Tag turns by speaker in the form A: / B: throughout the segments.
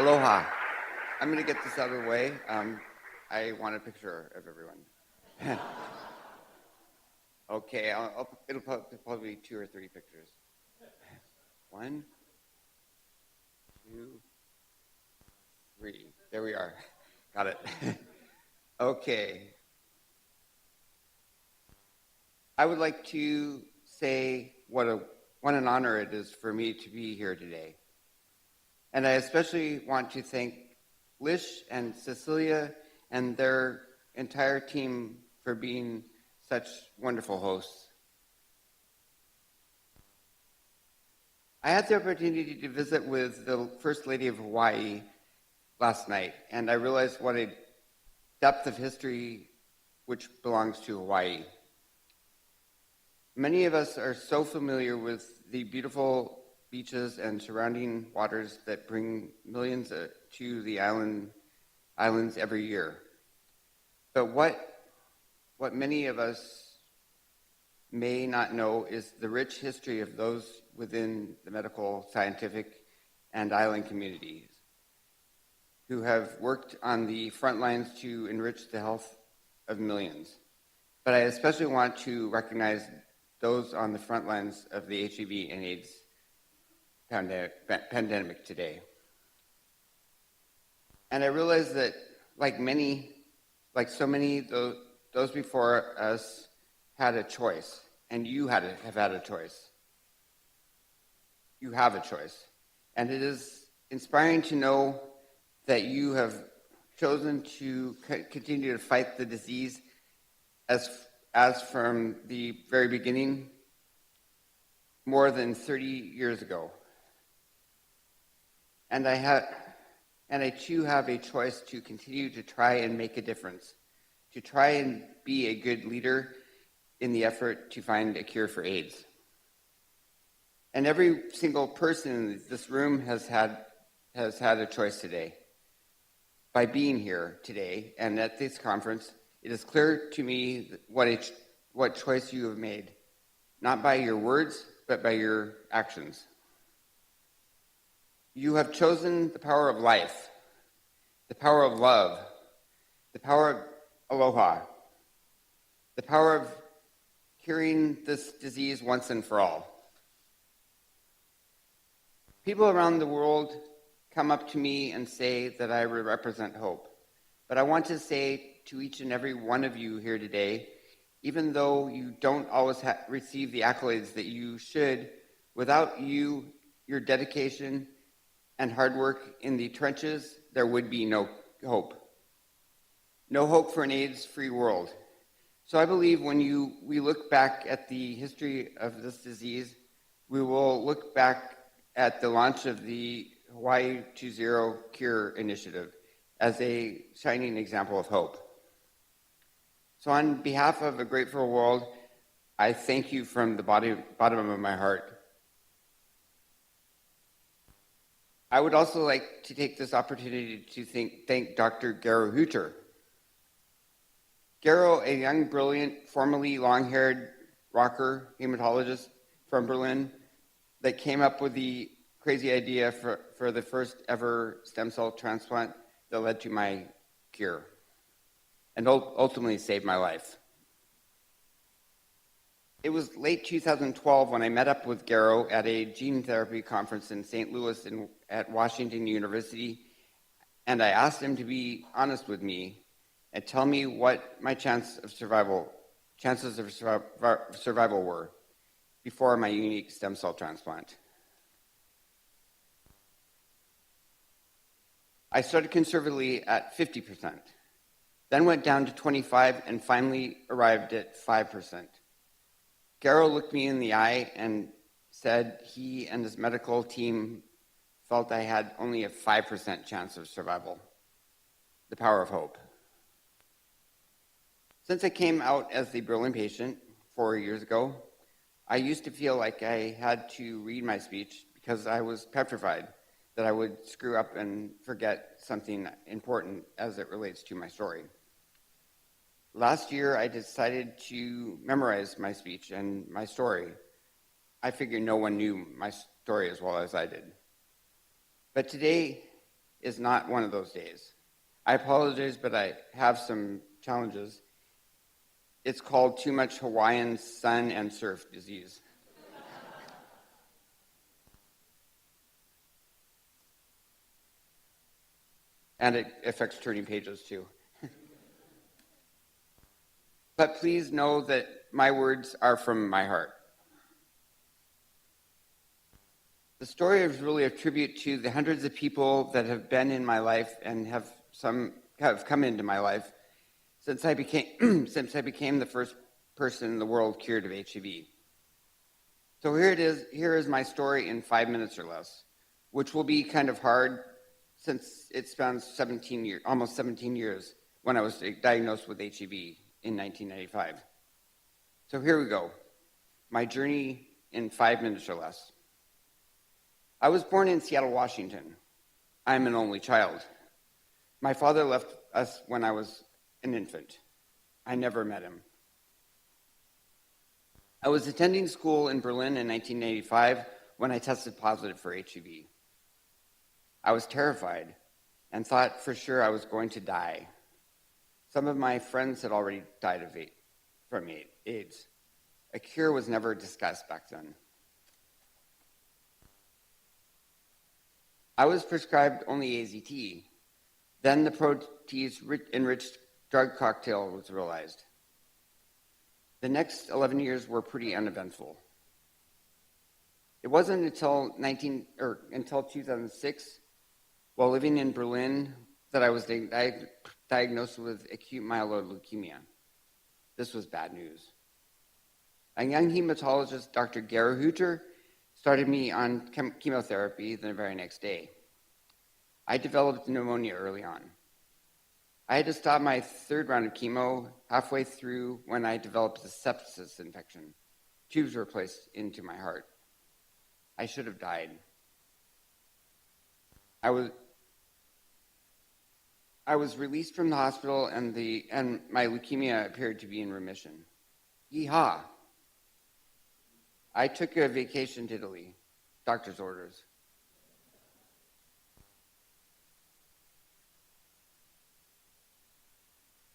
A: Aloha. I'm going to get this out of the way. I want a picture of everyone. Okay, it'll probably be 2 or 3 pictures. 1, 2, 3. There we are. Got it. Okay. I would like to say what an honor it is for me to be here today. And I especially want to thank Lish and Cecilia and their entire team for being such wonderful hosts. I had the opportunity to visit with the First Lady of Hawaii last night, and I realized what a depth of history which belongs to Hawaii. Many of us are so familiar with the beautiful beaches and surrounding waters that bring millions to the islands every year. But what many of us may not know is the rich history of those within the medical, scientific, and island communities who have worked on the front lines to enrich the health of millions. But I especially want to recognize those on the front lines of the HIV and AIDS pandemic today. And I realize that like so many, those before us had a choice, and you have had a choice. You have a choice. And it is inspiring to know that you have chosen to continue to fight the disease as from the very beginning, more than 30 years ago. And I too have a choice to continue to try and make a difference, to try and be a good leader in the effort to find a cure for AIDS. And every single person in this room has had a choice today. By being here today and at this conference, it is clear to me what choice you have made, not by your words, but by your actions. You have chosen the power of life, the power of love, the power of aloha, the power of curing this disease once and for all. People around the world come up to me and say that I represent hope. But I want to say to each and every one of you here today, even though you don't always receive the accolades that you should, without you, your dedication, and hard work in the trenches, there would be no hope. No hope for an AIDS-free world. So I believe when we look back at the history of this disease, we will look back at the launch of the Hawaii 2.0 Cure initiative as a shining example of hope. So on behalf of a grateful world, I thank you from the bottom of my heart. I would also like to take this opportunity to thank Dr. Garo Hutter. Garo, a young, brilliant, formerly long-haired rocker hematologist from Berlin that came up with the crazy idea for the first ever stem cell transplant that led to my cure and ultimately saved my life. It was late 2012 when I met up with Garo at a gene therapy conference in St. Louis at Washington University, and I asked him to be honest with me and tell me what my chances of survival were before my unique stem cell transplant. I started conservatively at 50%, then went down to 25% and finally arrived at 5%. Garo looked me in the eye and said he and his medical team felt I had only a 5% chance of survival. The power of hope. Since I came out as the Berlin patient 4 years ago, I used to feel like I had to read my speech because I was petrified that I would screw up and forget something important as it relates to my story. Last year, I decided to memorize my speech and my story. I figured no one knew my story as well as I did. But today, is not one of those days. I apologize, but I have some challenges. It's called too much Hawaiian sun and surf disease. And it affects turning pages too. But please know that my words are from my heart. The story is really a tribute to the hundreds of people that have been in my life and have come into my life since I became the first person in the world cured of HIV. So here it is. Here is my story in 5 minutes or less, which will be kind of hard since it spans almost 17 years when I was diagnosed with HIV in 1995. So here we go. My journey in 5 minutes or less. I was born in Seattle, Washington. I'm an only child. My father left us when I was an infant. I never met him. I was attending school in Berlin in 1985 when I tested positive for HIV. I was terrified and thought for sure I was going to die. Some of my friends had already died from AIDS. A cure was never discussed back then. I was prescribed only AZT. Then the protease-enriched drug cocktail was realized. The next 11 years were pretty uneventful. It wasn't until 2006, while living in Berlin, that I was diagnosed with acute myeloid leukemia. This was bad news. A young hematologist, Dr. Gerhüter, started me on chemotherapy the very next day. I developed pneumonia early on. I had to stop my third round of chemo halfway through when I developed a sepsis infection. Tubes were placed into my heart. I should have died. I was released from the hospital and my leukemia appeared to be in remission. Yeehaw! I took a vacation to Italy, doctor's orders.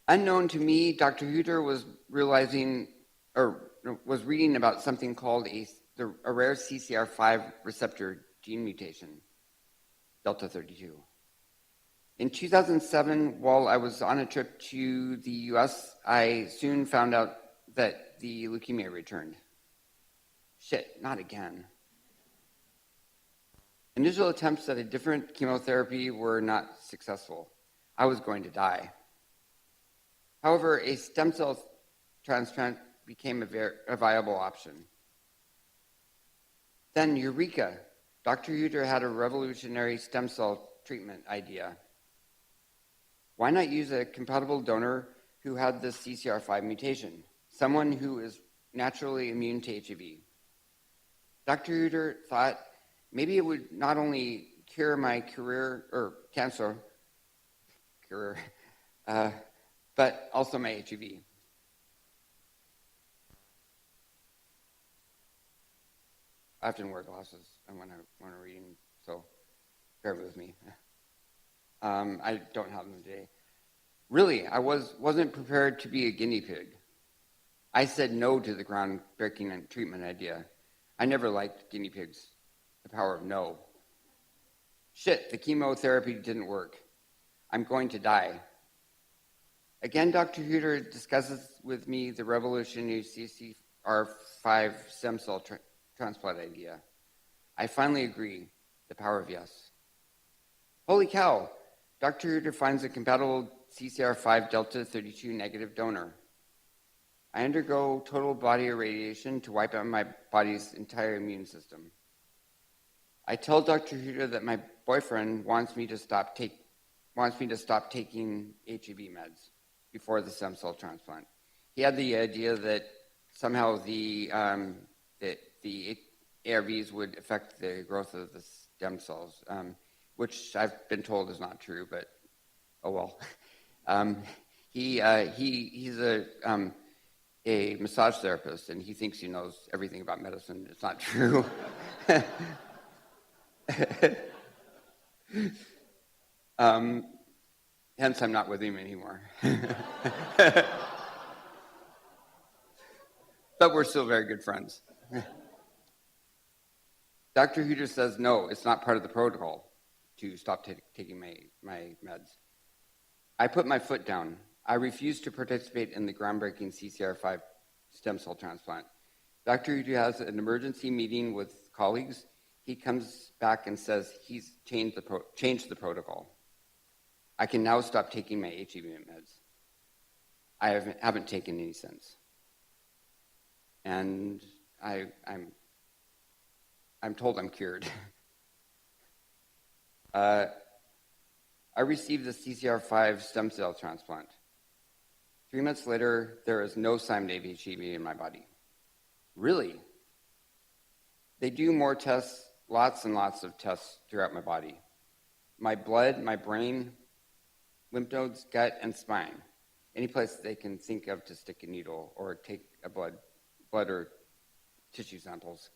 A: Unknown to me, Dr. Huter was reading about something called a rare CCR5 receptor gene mutation, Delta 32. In 2007, while I was on a trip to the US, I soon found out that the leukemia returned. Shit, not again. Initial attempts at a different chemotherapy were not successful. I was going to die. However, a stem cell transplant became a viable option. Then, eureka! Dr. Huter had a revolutionary stem cell treatment idea. Why not use a compatible donor who had the CCR5 mutation, someone who is naturally immune to HIV? Dr. Huter thought maybe it would not only cure my cancer, but also my HIV. I often wear glasses when I'm reading, so bear with me. I don't have them today. Really, I wasn't prepared to be a guinea pig. I said no to the groundbreaking treatment idea. I never liked guinea pigs. The power of no. Shit, the chemotherapy didn't work. I'm going to die. Again, Dr. Huter discusses with me the revolutionary CCR5 stem cell transplant idea. I finally agree. The power of yes. Holy cow! Dr. Huter finds a compatible CCR5 delta 32 negative donor. I undergo total body irradiation to wipe out my body's entire immune system. I tell Dr. Huter that my boyfriend wants me to stop taking HIV meds before the stem cell transplant. He had the idea that somehow the ARVs would affect the growth of the stem cells, which I've been told is not true, but oh well. He's a massage therapist, and he thinks he knows everything about medicine. It's not true. Hence, I'm not with him anymore. But we're still very good friends. Dr. Huter says, no, it's not part of the protocol to stop taking my meds. I put my foot down. I refuse to participate in the groundbreaking CCR5 stem cell transplant. Dr. Huter has an emergency meeting with colleagues. He comes back and says he's changed the protocol. I can now stop taking my HIV meds. I haven't taken any since. And I'm told I'm cured. I received the CCR5 stem cell transplant. 3 months later, there is no sign of HIV in my body. Really? They do more tests, lots and lots of tests throughout my body. My blood, my brain, lymph nodes, gut, and spine. Any place they can think of to stick a needle or take a blood or tissue samples.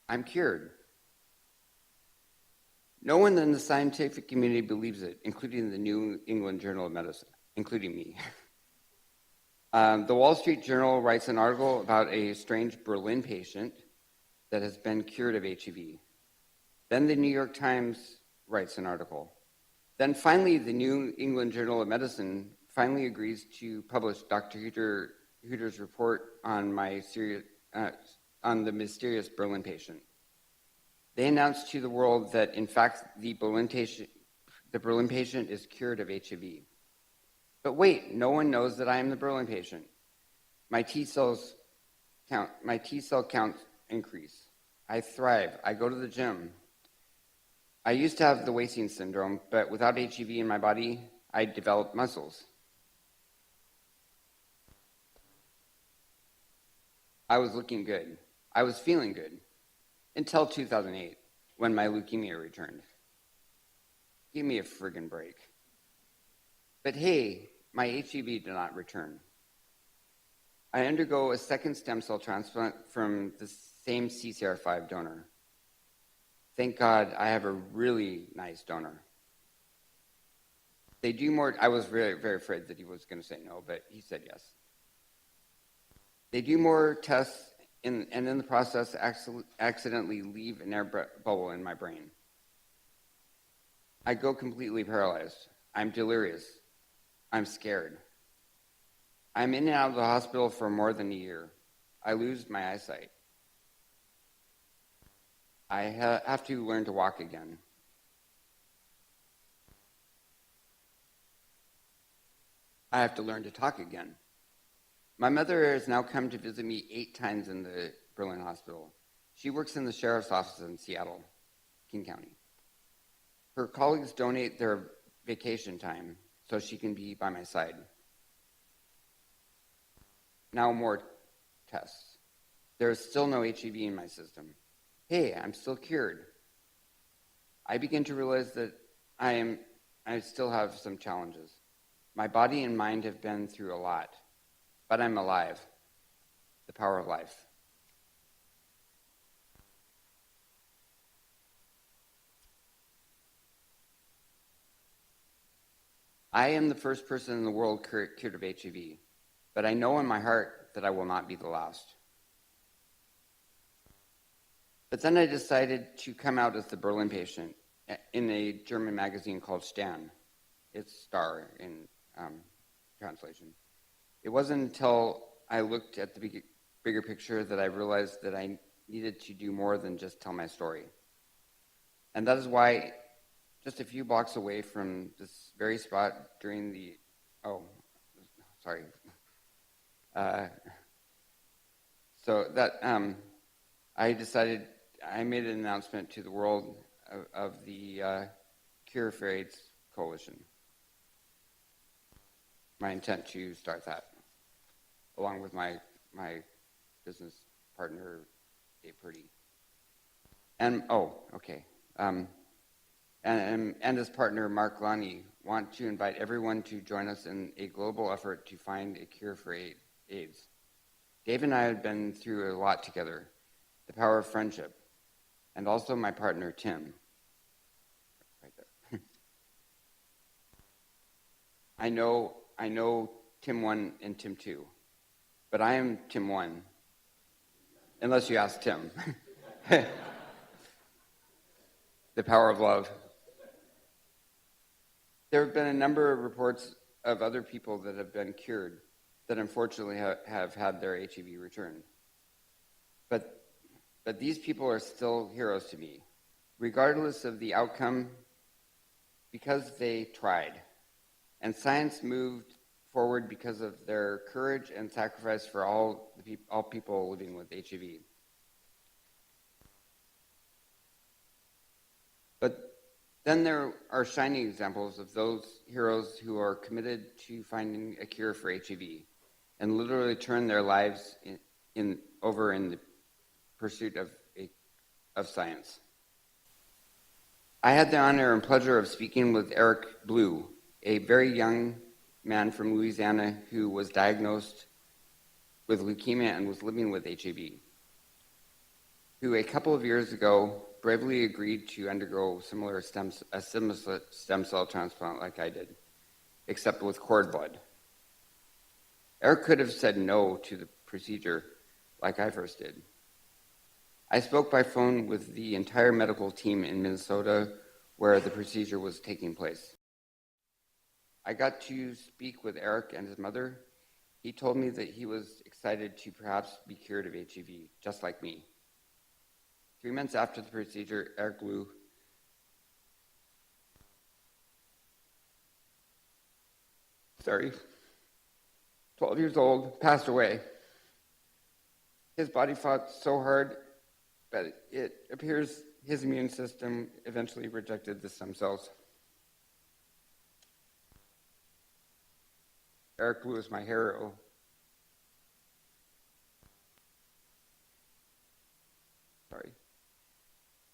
A: I'm cured. No one in the scientific community believes it, including the New England Journal of Medicine, including me. The Wall Street Journal writes an article about a strange Berlin patient that has been cured of HIV. Then the New York Times writes an article. Then finally, the New England Journal of Medicine finally agrees to publish Dr. Huter's report on the mysterious Berlin patient. They announced to the world that, in fact, the Berlin patient is cured of HIV. But wait, no one knows that I am the Berlin patient. My T cell counts increase. I thrive. I go to the gym. I used to have the wasting syndrome, but without HIV in my body, I developed muscles. I was looking good. I was feeling good. Until 2008, when my leukemia returned. Give me a friggin' break. But hey, my HIV did not return. I undergo a second stem cell transplant from the same CCR5 donor. Thank God I have a really nice donor. They do more. I was very, very afraid that he was going to say no, but he said yes. They do more tests, and in the process, accidentally leave an air bubble in my brain. I go completely paralyzed. I'm delirious. I'm scared. I'm in and out of the hospital for more than a year. I lose my eyesight. I have to learn to walk again. I have to learn to talk again. My mother has now come to visit me 8 times in the Berlin hospital. She works in the sheriff's office in Seattle, King County. Her colleagues donate their vacation time so she can be by my side. Now more tests. There is still no HIV in my system. Hey, I'm still cured. I begin to realize that I still have some challenges. My body and mind have been through a lot, but I'm alive. The power of life. I am the first person in the world cured of HIV, but I know in my heart that I will not be the last. But then I decided to come out as the Berlin patient in a German magazine called Stern. It's Star in translation. It wasn't until I looked at the bigger picture that I realized that I needed to do more than just tell my story. And that is why, just a few blocks away from this very spot during the, I made an announcement to the world of the Cure for AIDS Coalition. My intent to start that, along with my business partner, Dave Purdy. And his partner, Mark Lonnie, want to invite everyone to join us in a global effort to find a cure for AIDS. Dave and I had been through a lot together, the power of friendship, and also my partner, Tim. Right there. I know Tim 1 and Tim 2, but I am Tim 1, unless you ask Tim. The power of love. There have been a number of reports of other people that have been cured that unfortunately have had their HIV returned. But these people are still heroes to me, regardless of the outcome, because they tried. And science moved forward because of their courage and sacrifice for all people living with HIV. But then there are shining examples of those heroes who are committed to finding a cure for HIV and literally turn their lives over in the pursuit of science. I had the honor and pleasure of speaking with Eric Blue, a very young man from Louisiana who was diagnosed with leukemia and was living with HIV, who a couple of years ago bravely agreed to undergo a similar stem cell transplant like I did, except with cord blood. Eric could have said no to the procedure like I first did. I spoke by phone with the entire medical team in Minnesota where the procedure was taking place. I got to speak with Eric and his mother. He told me that he was excited to perhaps be cured of HIV, just like me. 3 months after the procedure, Eric Blue sorry, 12 years old, passed away. His body fought so hard, but it appears his immune system eventually rejected the stem cells. Eric Blue is my hero. Sorry.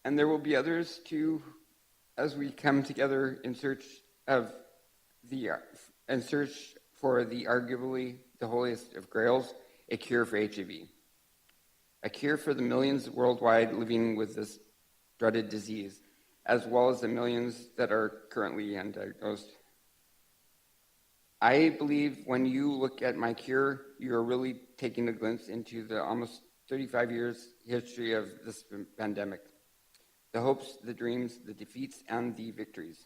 A: And there will be others too, as we come together in search for the arguably the holiest of grails, a cure for HIV. A cure for the millions worldwide living with this dreaded disease, as well as the millions that are currently undiagnosed. I believe when you look at my cure, you are really taking a glimpse into the almost 35 years history of this pandemic. The hopes, the dreams, the defeats, and the victories.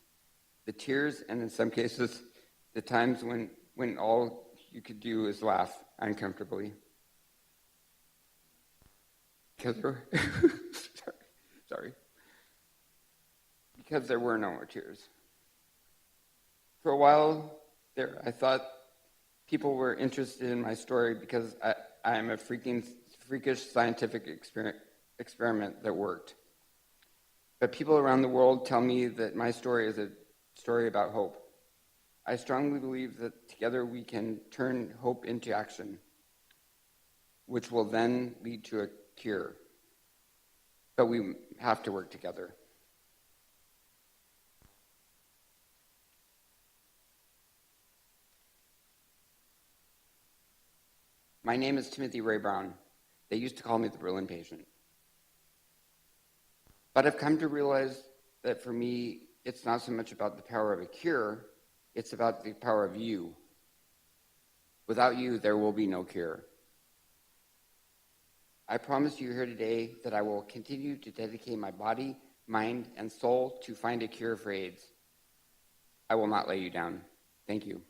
A: The tears, and in some cases, the times when all you could do is laugh uncomfortably. Because because there were no more tears. For a while there, I thought people were interested in my story because I am a freakish scientific experiment that worked. But people around the world tell me that my story is a story about hope. I strongly believe that together we can turn hope into action, which will then lead to a cure. But we have to work together. My name is Timothy Ray Brown. They used to call me the Berlin patient. But I've come to realize that for me, it's not so much about the power of a cure, it's about the power of you. Without you, there will be no cure. I promise you here today that I will continue to dedicate my body, mind, and soul to find a cure for AIDS. I will not let you down. Thank you.